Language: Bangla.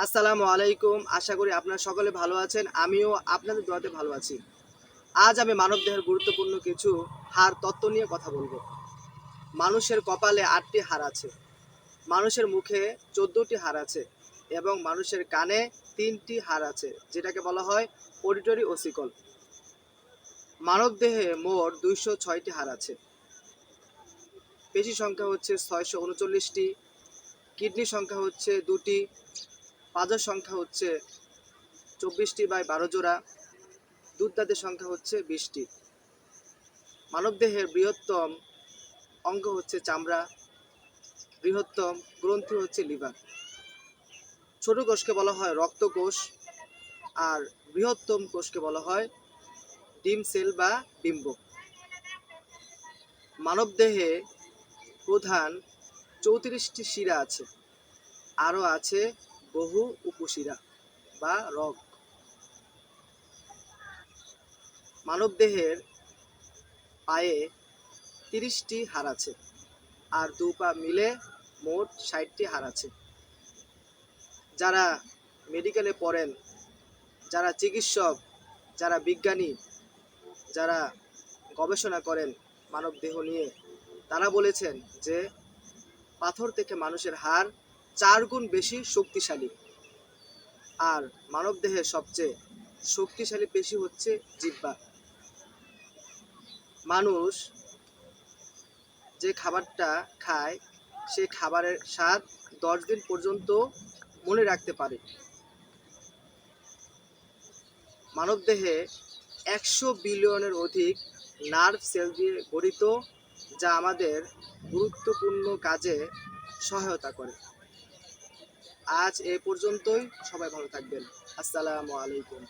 আসসালামু আলাইকুম। আশা করি আপনারা সকলে ভালো আছেন। আমিও আপনাদের দোয়াতে ভালো আছি। আজ আমি মানবদেহের গুরুত্বপূর্ণ কিছু হাড় তত্ত্ব নিয়ে কথা বলবো। মানুষের কপালে ৮টি হাড় আছে, মানুষের মুখে ১৪টি হাড় আছে এবং মানুষের কানে ৩টি হাড় আছে, যেটাকে বলা হয় অডিটরি ওসিকল। মানবদেহে মোট ২০৬টি হাড় আছে। পেশি সংখ্যা হচ্ছে ৬৩৯টি, কিডনি সংখ্যা হচ্ছে ২টি, পাঁজর সংখ্যা হচ্ছে ২৪/১২ জোড়া, দুধদাঁতের সংখ্যা হচ্ছে ২০টি। মানবদেহের বৃহত্তম অঙ্গ হচ্ছে চামড়া, বৃহত্তম গ্রন্থি হচ্ছে লিভার। ছোট কোষকে বলা হয় রক্তকোষ, আর বৃহত্তম কোষকে বলা হয় ডিম সেল বা ডিম্ব। মানবদেহে প্রধান ৩৪টি শিরা আছে, আরও আছে বহু উপশিরা বা রগ। মানবদেহের পায়ে ৩০টি হাড় আছে, আর দু পা মিলে মোট ৬০টি হাড় আছে। যারা মেডিকেলে পড়েন, যারা চিকিৎসক, যারা বিজ্ঞানী, যারা গবেষণা করেন মানবদেহ নিয়ে, তারা বলেছেন যে পাথর থেকে মানুষের হাড় ৪ গুণ বেশি শক্তিশালী। আর মানবদেহের সবচেয়ে শক্তিশালী পেশি হচ্ছে জিহ্বা। মানুষ যে খাবারটা খায়, সে খাবারের স্বাদ ১০ দিন পর্যন্ত মনে রাখতে পারে। মানবদেহে ১০০ বিলিয়নের অধিক নার্ভ সেল দিয়ে গঠিত, যা আমাদের গুরুত্বপূর্ণ কাজে সহায়তা করে। আজ এ পর্যন্তই। সবাই ভালো থাকবেন। আসসালামু আলাইকুম।